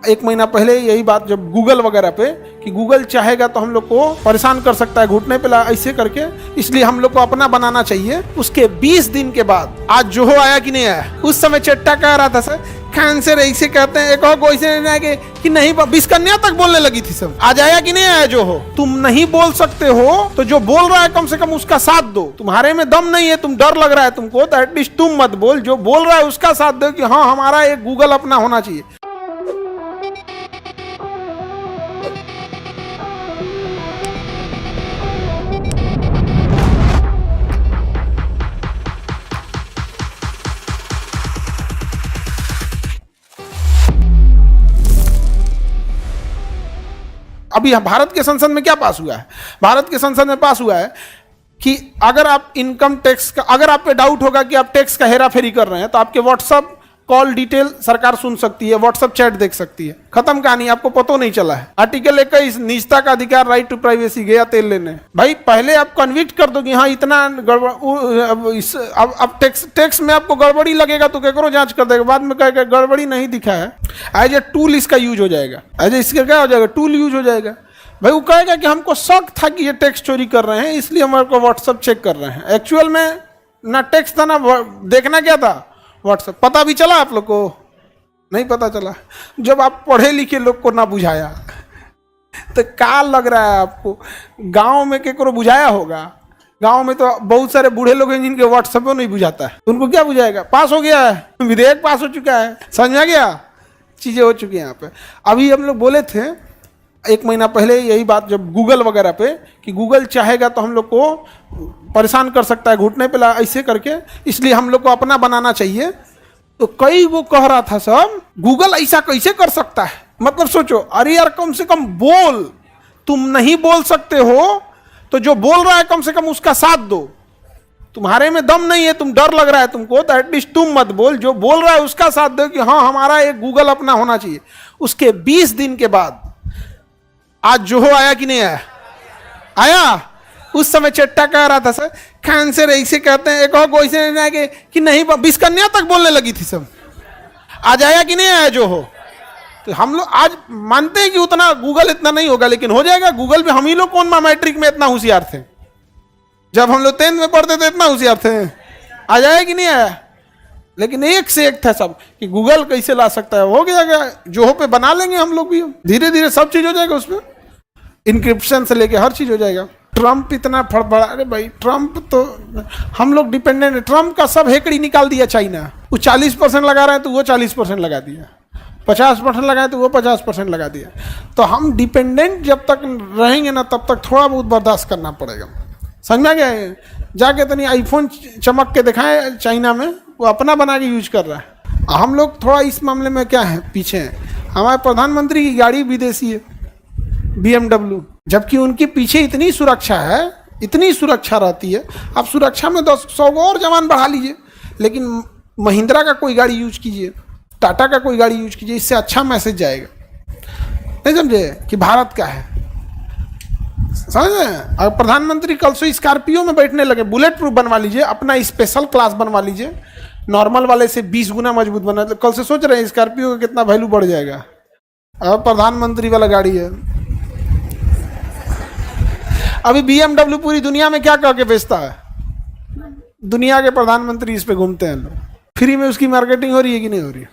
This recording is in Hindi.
एक महीना पहले यही बात जब गूगल वगैरह पे कि गूगल चाहेगा तो हम लोग को परेशान कर सकता है घुटने पे ऐसे करके, इसलिए हम लोग को अपना बनाना चाहिए। उसके 20 दिन के बाद आज जोहो आया कि नहीं आया? उस समय चट्टा कह रहा था सर खान से ऐसे कहते हैं, एक और कोई से कि नहीं, बिस्कन्या तक बोलने लगी थी सब। आज आया कि नहीं आया जोहो? तुम नहीं बोल सकते हो तो जो बोल रहा है कम से कम उसका साथ दो। तुम्हारे में दम नहीं है, तुम डर लग रहा है तुमको, तो एटलीस्ट तुम मत बोल, जो बोल रहा है उसका साथ दो कि हाँ हमारा एक गूगल अपना होना चाहिए। अभी भारत के संसद में क्या पास हुआ है? भारत के संसद में पास हुआ है कि अगर आप इनकम टैक्स का, अगर आप पे डाउट होगा कि आप टैक्स का हेरा फेरी कर रहे हैं तो आपके व्हाट्सएप कॉल डिटेल सरकार सुन सकती है, व्हाट्सएप चैट देख सकती है। खत्म कहानी, आपको पता नहीं चला है। आर्टिकल 21 निजता का अधिकार, राइट टू प्राइवेसी, गया तेल लेने। भाई पहले आप कन्विक्ट कर दो कि हाँ इतना गड़बड़, अब टैक्स में आपको गड़बड़ी लगेगा तो केकरो जांच कर देगा, बाद में कहेगा गड़बड़ी नहीं दिखा है। एज ए टूल इसका यूज हो जाएगा, एज ए इसका क्या हो जाएगा, टूल यूज हो जाएगा। भाई वो कहेगा कि हमको शक था कि ये टैक्स चोरी कर रहे हैं इसलिए हमारे को व्हाट्सएप चेक कर रहे हैं। एक्चुअल में ना टैक्स था ना देखना क्या था, व्हाट्सएप। पता भी चला आप लोग को? नहीं पता चला। जब आप पढ़े लिखे लोग को ना बुझाया तो क्या लग रहा है आपको? गांव में केकरो बुझाया होगा? गांव में तो बहुत सारे बूढ़े लोग हैं जिनके व्हाट्सएप नहीं बुझाता है, उनको क्या बुझाएगा? पास हो गया है, विधेयक पास हो चुका है, समझा गया, चीजें हो चुकी हैं यहाँ पे। अभी हम लोग बोले थे एक महीना पहले यही बात जब गूगल वगैरह पे कि गूगल चाहेगा तो हम लोग को परेशान कर सकता है घुटने पे ऐसे करके, इसलिए हम लोग को अपना बनाना चाहिए। तो कई वो कह रहा था सब गूगल ऐसा कैसे कर सकता है? मतलब सोचो, अरे यार कम से कम बोल, तुम नहीं बोल सकते हो तो जो बोल रहा है कम से कम उसका साथ दो। तुम्हारे में दम नहीं है, तुम डर लग रहा है तुमको, तो एटलीस्ट तुम मत बोल, जो बोल रहा है उसका साथ दो कि हाँ हमारा एक गूगल अपना होना चाहिए। उसके 20 दिन के बाद आज जोहो आया कि नहीं आया? आया। उस समय चट्टा कह रहा था सर खान से ऐसे कहते हैं, एक और कोई से कि नहीं, बिस्कन्या तक बोलने लगी थी सब। आज आया कि नहीं आया जोहो? तो हम लोग आज मानते हैं कि उतना गूगल इतना नहीं होगा, लेकिन हो जाएगा। गूगल पे हम ही लोग कौन मैट्रिक में इतना होशियार थे? जब हम लोग 10th में पढ़ते थे इतना होशियार थे। आज आया कि नहीं आया? लेकिन एक से एक था सब कि गूगल कैसे ला सकता है। हो गया, जोहो पे बना लेंगे हम लोग भी, धीरे धीरे सब चीज हो जाएगा उसमें, इंक्रिप्शन से लेके हर चीज हो जाएगा। ट्रम्प इतना फड़फड़ा, अरे भाई ट्रम्प तो हम लोग डिपेंडेंट है। ट्रम्प का सब हेकड़ी निकाल दिया चाइना। वो 40% लगा रहा है तो वो 40% लगा दिया, 50% लगाए तो वो 50% लगा दिया। तो हम डिपेंडेंट जब तक रहेंगे ना तब तक थोड़ा बहुत बर्दाश्त करना पड़ेगा। समझ में आ गया? जाके तनी आईफोन चमक के दिखाए चाइना में, वो अपना बना के यूज कर रहा है। हम लोग थोड़ा इस मामले में क्या है, पीछे हैं। हमारे प्रधानमंत्री की गाड़ी विदेशी है, BMW, जबकि उनके पीछे इतनी सुरक्षा है, इतनी सुरक्षा रहती है। आप सुरक्षा में 100 और जवान बढ़ा लीजिए, लेकिन महिंद्रा का कोई गाड़ी यूज कीजिए, टाटा का कोई गाड़ी यूज कीजिए, इससे अच्छा मैसेज जाएगा। नहीं समझे कि भारत का है, समझे? और प्रधानमंत्री कल से स्कॉर्पियो में बैठने लगे। बुलेट प्रूफ बनवा लीजिए, अपना स्पेशल क्लास बनवा लीजिए, नॉर्मल वाले से 20 गुना मजबूत बना। कल से सोच रहे हैं स्कॉर्पियो का कितना वैल्यू बढ़ जाएगा। अब प्रधानमंत्री वाला गाड़ी है। अभी BMW पूरी दुनिया में क्या कह के बेचता है? दुनिया के प्रधानमंत्री इस पे घूमते हैं लोग। फ्री में उसकी मार्केटिंग हो रही है कि नहीं हो रही है?